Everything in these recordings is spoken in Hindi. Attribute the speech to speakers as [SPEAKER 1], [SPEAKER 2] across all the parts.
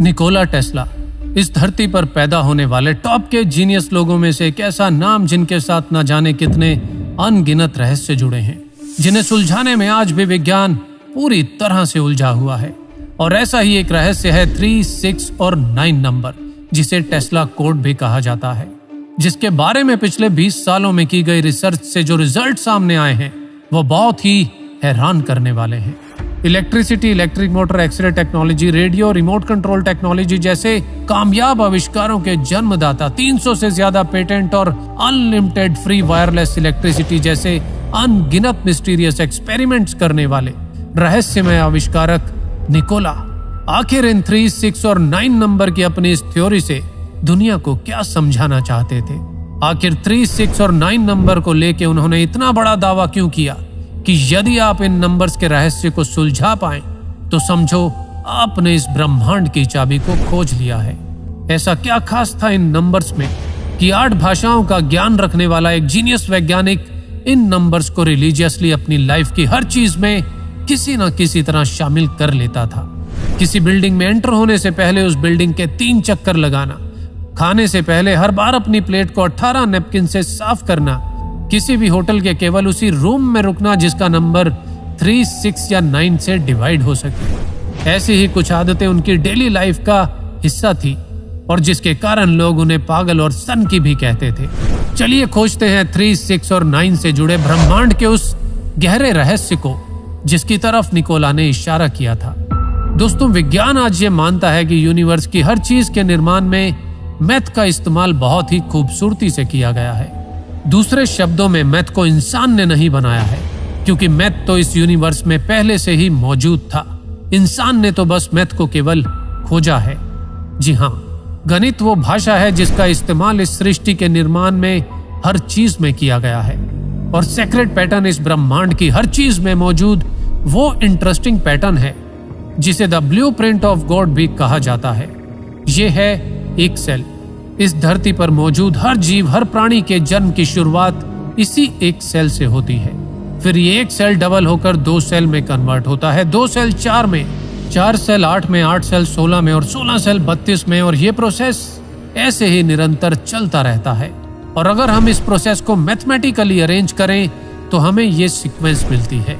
[SPEAKER 1] निकोला टेस्ला इस धरती पर पैदा होने वाले टॉप के जीनियस लोगों में से एक ऐसा नाम जिनके साथ न जाने कितने अनगिनत रहस्य जुड़े हैं, जिन्हें सुलझाने में आज भी विज्ञान पूरी तरह से उलझा हुआ है। और ऐसा ही एक रहस्य है 3, 6 और 9 नंबर, जिसे टेस्ला कोड भी कहा जाता है, जिसके बारे में पिछले 20 सालों में की गई रिसर्च से जो रिजल्ट सामने आए हैं वो बहुत ही हैरान करने वाले हैं। Electricity, electric motor, x-ray technology, radio, remote control technology जैसे कामयाब आविष्कारों के जन्मदाता, 300 से ज्यादा पेटेंट और अनलिमिटेड फ्री वायरलेस इलेक्ट्रिसिटी जैसे अनगिनत मिस्टीरियस एक्सपेरिमेंट्स करने वाले रहस्यमय आविष्कारक निकोला आखिर इन 3, 6 और 9 नंबर की अपनी इस थ्योरी से दुनिया को क्या समझाना चाहते थे? आखिर 3, 6 और 9 नंबर को लेके उन्होंने इतना बड़ा दावा क्यों किया कि यदि आप इन नंबर्स के रहस्य को सुलझा पाएं तो समझो आपने इस ब्रह्मांड की चाबी को खोज लिया है। ऐसा क्या खास था इन नंबर्स में कि 8 भाषाओं का ज्ञान रखने वाला एक जीनियस वैज्ञानिक इन नंबर्स को रिलीजियसली अपनी लाइफ की हर चीज में किसी न किसी तरह शामिल कर लेता था। किसी बिल्डिंग में एंटर होने से पहले उस बिल्डिंग के 3 चक्कर लगाना, खाने से पहले हर बार अपनी प्लेट को 18 नैपकिन से साफ करना, किसी भी होटल के केवल उसी रूम में रुकना जिसका नंबर 3, 6 या 9 से डिवाइड हो सके। ऐसी ही कुछ आदतें उनकी डेली लाइफ का हिस्सा थी और जिसके कारण लोग उन्हें पागल और सन की भी कहते थे। चलिए खोजते हैं 3, 6 और 9 से जुड़े ब्रह्मांड के उस गहरे रहस्य को जिसकी तरफ निकोला ने इशारा किया था। दोस्तों, विज्ञान आज ये मानता है कि यूनिवर्स की हर चीज के निर्माण में मैथ का इस्तेमाल बहुत ही खूबसूरती से किया गया है। दूसरे शब्दों में मैथ को इंसान ने नहीं बनाया है, क्योंकि मैथ तो इस यूनिवर्स में पहले से ही मौजूद था। इंसान ने तो बस मैथ को केवल खोजा है। जी हाँ, गणित वो भाषा है जिसका इस्तेमाल इस सृष्टि के निर्माण में हर चीज में किया गया है। और सेक्रेट पैटर्न इस ब्रह्मांड की हर चीज में मौजूद वो इंटरेस्टिंग पैटर्न है जिसे द ब्लूप्रिंट ऑफ गॉड भी कहा जाता है। ये है एक सेल। इस धरती पर मौजूद हर जीव, हर प्राणी के जन्म की शुरुआत इसी एक सेल से होती है। फिर ये एक सेल डबल होकर 2 सेल में कन्वर्ट होता है, 2 सेल 4 में, 4 सेल 8 में, 8 सेल 16 में और 16 सेल 32 में। और ये प्रोसेस ऐसे ही निरंतर चलता रहता है। और अगर हम इस प्रोसेस को मैथमेटिकली अरेंज करें तो हमें ये सीक्वेंस मिलती है।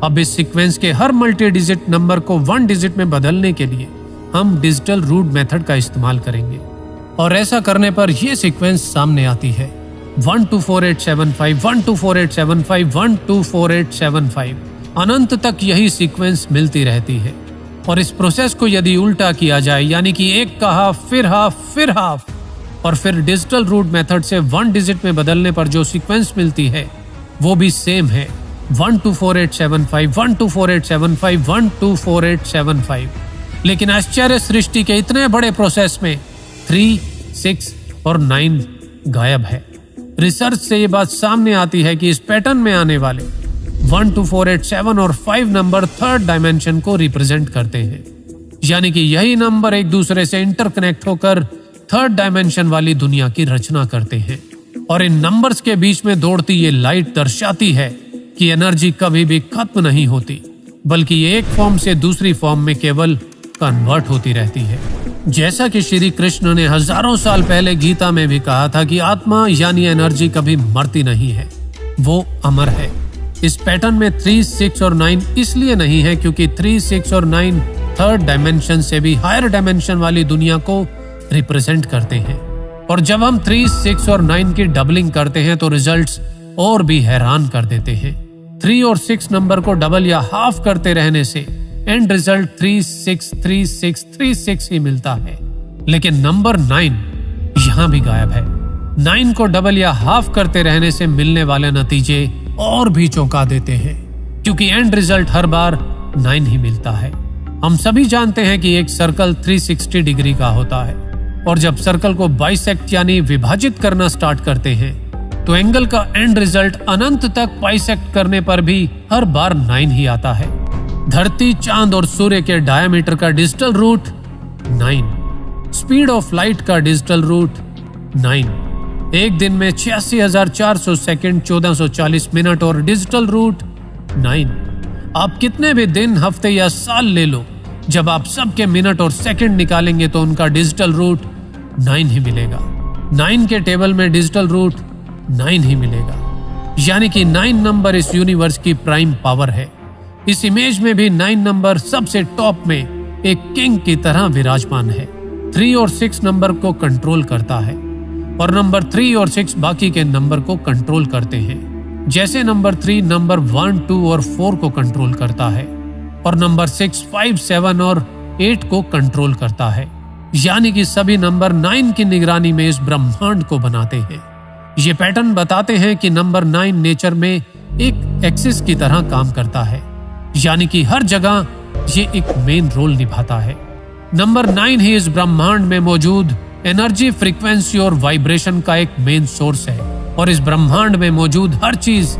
[SPEAKER 1] अब इस सीक्वेंस के हर मल्टी डिजिट नंबर को 1 डिजिट में बदलने के लिए हम डिजिटल रूट मेथड का इस्तेमाल करेंगे। और ऐसा करने पर यह सीक्वेंस सामने आती है 124875, 124875, 124875। अनंत तक यही सीक्वेंस मिलती रहती है। और इस प्रोसेस को यदि उल्टा किया जाए, यानी कि एक का हाफ, फिर हाफ, फिर हाफ, और फिर डिजिटल रूट मेथड से 1 डिजिट में बदलने पर जो सीक्वेंस मिलती है वो भी सेम है 124875, 124875, 124875। लेकिन आश्चर्य सृष्टि के इतने बड़े प्रोसेस में 3, 6 और 9 गायब है। रिसर्च से ये बात सामने आती है कि इस पैटर्न में आने वाले 1, 2, 4, 8, 7 और 5 नंबर 3rd डायमेंशन को रिप्रेजेंट करते हैं। यानी कि यही नंबर एक दूसरे से इंटरकनेक्ट होकर 3rd डायमेंशन वाली दुनिया की रचना करते हैं। और इन नंबर्स के बीच में दौड़ती ये लाइट दर्शाती है कि एनर्जी कभी भी खत्म नहीं होती, बल्कि ये एक फॉर्म से दूसरी फॉर्म में केवल कन्वर्ट होती रहती है। जैसा कि श्री कृष्ण ने हजारों साल पहले गीता में भी कहा था कि आत्मा यानी एनर्जी कभी मरती नहीं है, वो अमर है। इस पैटर्न में 3, 6 और 9 इसलिए नहीं है क्योंकि 3, 6 और 9 3rd डायमेंशन से भी हायर डायमेंशन वाली दुनिया को रिप्रेजेंट करते हैं। और जब हम 3, 6 और 9 की डबलिंग करते हैं तो रिजल्ट्स और भी हैरान कर देते हैं। 3 और 6 नंबर को डबल या हाफ करते रहने से एंड रिजल्ट 3, 6, 3, 6, 3, 6 ही मिलता है। लेकिन नंबर 9 यहाँ भी गायब है। 9 को डबल या हाफ करते रहने से मिलने वाले नतीजे और भी चौंका देते हैं, क्योंकि एंड रिजल्ट हर बार 9 ही मिलता है। हम सभी जानते हैं कि एक सर्कल 360 डिग्री का होता है, और जब सर्कल को बाइसेक्ट यानी विभाजित करना स्टार्ट करते हैं तो एंगल का एंड रिजल्ट अनंत तक बाइसेक्ट करने पर भी हर बार 9 ही आता है। धरती, चांद और सूर्य के डायमीटर का digital root 9, speed of light का डिजिटल रूट 9, एक दिन में 86,400 सेकंड, 1440 मिनट और डिजिटल रूट 9। आप कितने भी दिन, हफ्ते या साल ले लो, जब आप सबके मिनट और सेकंड निकालेंगे तो उनका डिजिटल रूट 9 ही मिलेगा। 9 के टेबल में डिजिटल रूट 9 ही मिलेगा, यानी कि 9 नंबर इस यूनिवर्स की प्राइम पावर है। इस इमेज में भी 9 नंबर सबसे टॉप में एक किंग की तरह विराजमान है। 3 और 6 नंबर को कंट्रोल करता है और नंबर 3 और 6 बाकी के नंबर को कंट्रोल करते हैं। जैसे नंबर 3 नंबर 1, 2 और 4 को कंट्रोल करता है और नंबर 6, 5, 7 और 8 को कंट्रोल करता है, यानी कि सभी नंबर 9 की निगरानी में इस ब्रह्मांड को बनाते हैं। ये पैटर्न बताते हैं कि नंबर 9 नेचर में एक एक्सिस की तरह काम करता है, यानी कि हर जगह ये एक मेन रोल निभाता है। नंबर 9 ही इस ब्रह्मांड में मौजूद एनर्जी, फ्रीक्वेंसी और वाइब्रेशन का एक मेन सोर्स है और इस ब्रह्मांड में मौजूद हर चीज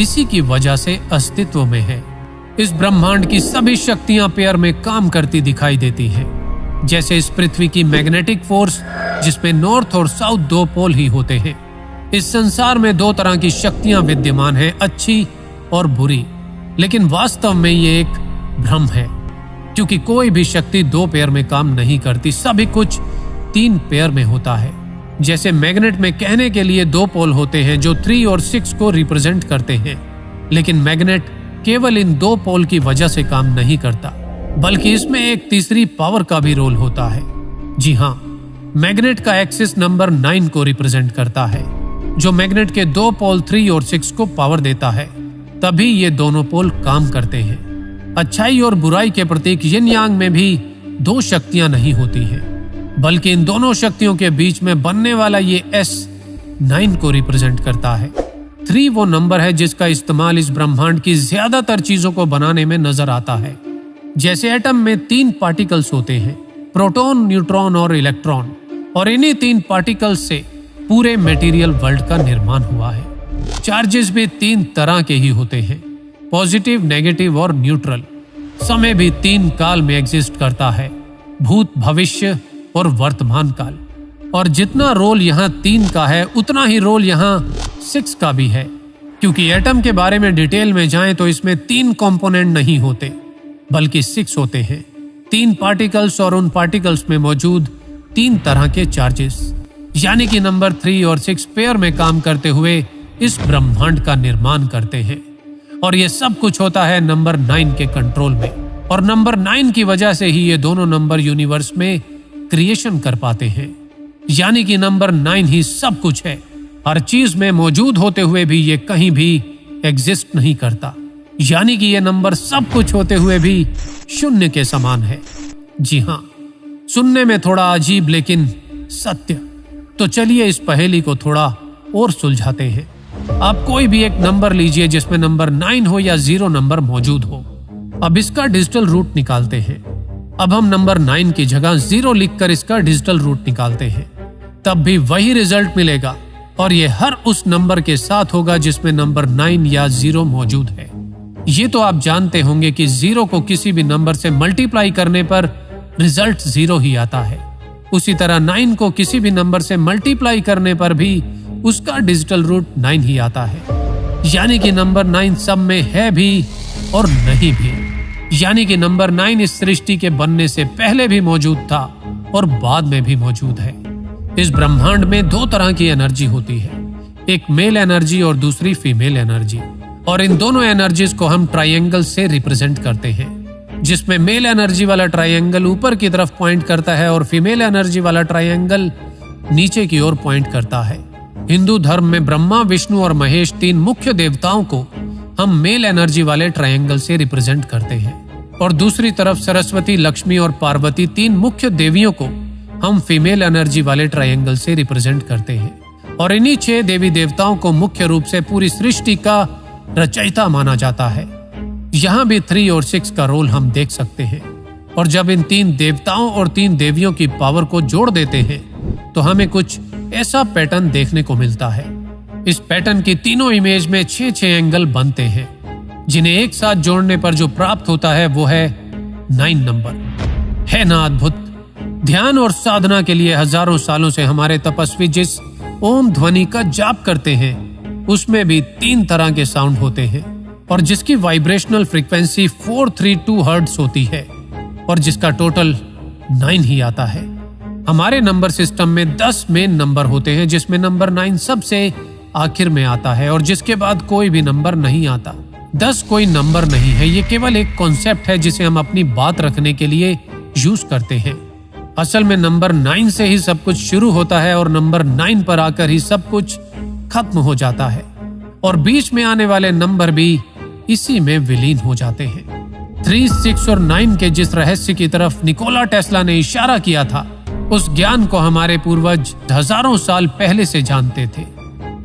[SPEAKER 1] इसी की वजह से अस्तित्व में है। इस ब्रह्मांड की सभी शक्तियां पेयर में काम करती दिखाई देती हैं। जैसे इस पृथ्वी की मैग्नेटिक फोर्स, जिसमें नॉर्थ और साउथ 2 पोल ही होते हैं। इस संसार में 2 तरह की शक्तियां विद्यमान हैं, अच्छी और बुरी, लेकिन वास्तव में ये एक भ्रम है, क्योंकि कोई भी शक्ति 2 पेयर में काम नहीं करती। सभी कुछ 3 पेयर में होता है। जैसे मैग्नेट में कहने के लिए 2 पोल होते हैं जो 3 और 6 को रिप्रेजेंट करते हैं, लेकिन मैग्नेट केवल इन 2 पोल की वजह से काम नहीं करता, बल्कि इसमें एक तीसरी पावर का भी रोल होता है। जी हाँ, मैग्नेट का एक्सिस नंबर 9 को रिप्रेजेंट करता है, जो मैग्नेट के 2 पोल 3 और 6 को पावर देता है। तभी ये दोनों पोल काम करते हैं। अच्छाई और बुराई के प्रतीक यिन यांग में भी 2 शक्तियां नहीं होती हैं, बल्कि इन दोनों शक्तियों के बीच में बनने वाला ये S9 को रिप्रेजेंट करता है। 3 वो नंबर है जिसका इस्तेमाल इस ब्रह्मांड की ज्यादातर चीजों को बनाने में नजर आता है। जैसे एटम में 3 पार्टिकल्स होते हैं, प्रोटॉन, न्यूट्रॉन और इलेक्ट्रॉन, और इन्हीं 3 पार्टिकल्स से पूरे मटेरियल वर्ल्ड का निर्माण हुआ है। चार्जेस भी 3 तरह के ही होते हैं, पॉजिटिव, नेगेटिव और न्यूट्रल। समय भी 3 काल में एग्जिस्ट करता है, भूत, भविष्य और वर्तमान काल। और जितना रोल यहाँ 3 का है, उतना ही रोल यहाँ 6 का भी है, क्योंकि एटम के बारे में डिटेल में जाएं तो इसमें 3 कंपोनेंट नहीं होते, बल्कि 6 होते हैं। 3 पार्टिकल्स और उन पार्टिकल्स में मौजूद 3 तरह के चार्जेस, यानी कि नंबर 3 और 6 पेयर में काम करते हुए इस ब्रह्मांड का निर्माण करते हैं। और ये सब कुछ होता है नंबर 9 के कंट्रोल में, और नंबर 9 की वजह से ही ये दोनों नंबर यूनिवर्स में क्रिएशन कर पाते हैं। यानी कि नंबर 9 ही सब कुछ है, हर चीज में मौजूद होते हुए भी ये कहीं भी एग्जिस्ट नहीं करता। यानी कि ये नंबर सब कुछ होते हुए भी शून्य के समान है। जी हाँ, सुनने में थोड़ा अजीब लेकिन सत्य। तो चलिए इस पहेली को थोड़ा और सुलझाते हैं। आप कोई भी एक नंबर लीजिए जिसमें नंबर 9 हो या 0 नंबर मौजूद हो। अब इसका डिजिटल रूट निकालते हैं। अब हम नंबर 9 की जगह 0 लिखकर इसका डिजिटल रूट निकालते हैं, तब भी वही रिजल्ट मिलेगा, और ये हर उस नंबर के साथ होगा जिसमें नंबर 9 या 0 मौजूद है। ये तो आप जानते होंगे कि 0 को किसी भी नंबर से मल्टीप्लाई करने पर रिजल्ट 0 ही आता है। उसी तरह 9 को किसी भी नंबर से मल्टीप्लाई करने पर भी उसका डिजिटल रूट 9 ही आता है। यानी कि नंबर 9 सब में है भी और नहीं भी। यानी कि नंबर 9 इस सृष्टि के बनने से पहले भी मौजूद था और बाद में भी मौजूद है। इस ब्रह्मांड में 2 तरह की एनर्जी होती है, एक मेल एनर्जी और दूसरी फीमेल एनर्जी। और इन दोनों एनर्जीज को हम ट्रायंगल से रिप्रेजेंट करते हैं, जिसमें मेल एनर्जी वाला ट्रायंगल ऊपर की तरफ पॉइंट करता है और फीमेल एनर्जी वाला ट्रायंगल नीचे की ओर पॉइंट करता है। हिंदू धर्म में ब्रह्मा, विष्णु और महेश 3 मुख्य देवताओं को हम मेल एनर्जी वाले ट्रायंगल से रिप्रेजेंट करते हैं, और दूसरी तरफ सरस्वती, लक्ष्मी और पार्वती 3 मुख्य देवियों को हम फीमेल एनर्जी वाले ट्रायंगल से रिप्रेजेंट करते हैं। और इन्हीं 6 देवी देवताओं को मुख्य रूप से पूरी सृष्टि का रचयिता माना जाता है। यहाँ भी 3 और 6 का रोल हम देख सकते हैं। और जब इन 3 देवताओं और 3 देवियों की पावर को जोड़ देते हैं तो हमें कुछ ऐसा पैटर्न देखने को मिलता है। इस पैटर्न की तीनों इमेज में 6-6 एंगल बनते हैं, जिन्हें एक साथ जोड़ने पर जो प्राप्त होता है वो है 9 नंबर। है ना अद्भुत? ध्यान और साधना के लिए हजारों सालों से हमारे तपस्वी जिस ओम ध्वनि का जाप करते हैं, उसमें भी 3 तरह के साउंड होते हैं, और जिसकी वाइब्रेशनल फ्रीक्वेंसी 432 हर्ट्ज होती है। और जिसका टोटल 9 ही आता है। हमारे नंबर सिस्टम में 10 मेन नंबर होते हैं, जिसमें नंबर 9 सबसे आखिर में आता है और जिसके बाद कोई भी नंबर नहीं आता। 10 कोई नंबर नहीं है, ये केवल एक कॉन्सेप्ट है जिसे हम अपनी बात रखने के लिए यूज करते हैं। असल में नंबर 9 से ही सब कुछ शुरू होता है और नंबर 9 पर आकर ही सब कुछ खत्म हो जाता है और बीच में आने वाले नंबर भी इसी में विलीन हो जाते हैं। 3, 6 और 9 के जिस रहस्य की तरफ निकोला टेस्ला ने इशारा किया था, उस ज्ञान को हमारे पूर्वज हजारों साल पहले से जानते थे।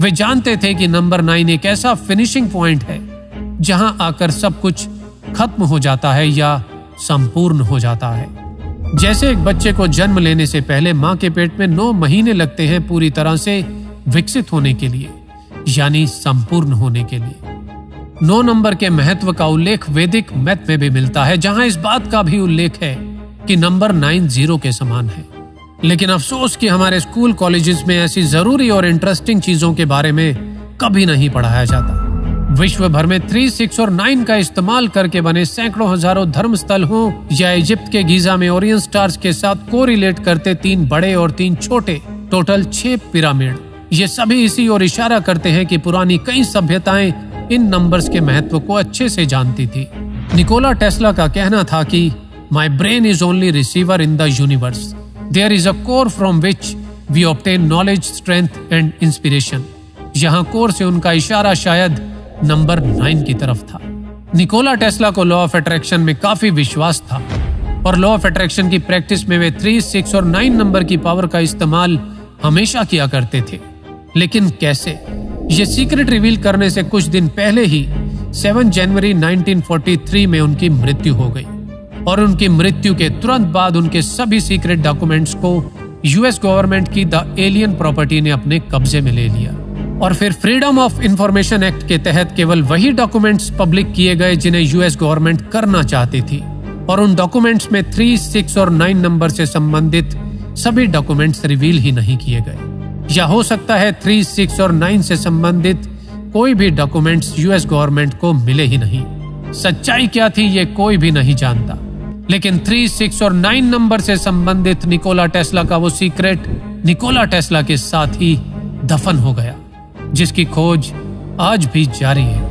[SPEAKER 1] वे जानते थे कि नंबर 9 एक ऐसा फिनिशिंग पॉइंट है जहां आकर सब कुछ खत्म हो जाता है या संपूर्ण हो जाता है। जैसे एक बच्चे को जन्म लेने से पहले मां के पेट में 9 महीने लगते हैं पूरी तरह से विकसित होने के लिए, यानी संपूर्ण होने के लिए। 9 नंबर के महत्व का उल्लेख वैदिक मैथ में भी मिलता है, जहां इस बात का भी उल्लेख है कि नंबर 9 0 के समान है। लेकिन अफसोस कि हमारे स्कूल कॉलेजेस में ऐसी जरूरी और इंटरेस्टिंग चीजों के बारे में कभी नहीं पढ़ाया जाता। विश्व भर में 3, 6 और 9 का इस्तेमाल करके बने सैकड़ों हजारों धर्मस्थल हों या इजिप्ट के गीजा में ओरियन स्टार्स के साथ कोरिलेट करते 3 बड़े और 3 छोटे, टोटल 6 पिरामिड, ये सभी इसी ओर इशारा करते हैं कि पुरानी कई सभ्यताएं इन नंबर्स के महत्व को अच्छे से जानती थी। निकोला टेस्ला का कहना था कि my brain is only receiver in the universe, there is a core from which we obtain knowledge, strength and inspiration. यहाँ कोर से उनका इशारा शायद नंबर 9 की तरफ था। निकोला टेस्ला को लॉ ऑफ अट्रैक्शन में काफी विश्वास था और लॉ ऑफ अट्रैक्शन की प्रैक्टिस में वे 3, 6 और 9 नंबर की पावर का इस्तेमाल हमेशा किया करते थे। लेकिन कैसे? ये सीक्रेट रिवील करने से कुछ दिन पहले ही 7 जनवरी 1943 में उनकी मृत्यु हो गई और उनकी मृत्यु के तुरंत बाद उनके सभी सीक्रेट डॉक्यूमेंट्स को यूएस गवर्नमेंट की द एलियन प्रॉपर्टी ने अपने कब्जे में ले लिया और फिर फ्रीडम ऑफ इंफॉर्मेशन एक्ट के तहत केवल वही डॉक्यूमेंट्स पब्लिक किए गए जिन्हें यूएस गवर्नमेंट करना चाहती थी और उन डॉक्यूमेंट्स में 3, 6 और 9 नंबर से संबंधित सभी डॉक्यूमेंट्स रिवील ही नहीं किए गए। या हो सकता है 3, 6 और 9 से संबंधित कोई भी डॉक्यूमेंट्स यूएस गवर्नमेंट को मिले ही नहीं। सच्चाई क्या थी ये कोई भी नहीं जानता, लेकिन 3, 6 और 9 नंबर से संबंधित निकोला टेस्ला का वो सीक्रेट निकोला टेस्ला के साथ ही दफन हो गया, जिसकी खोज आज भी जारी है।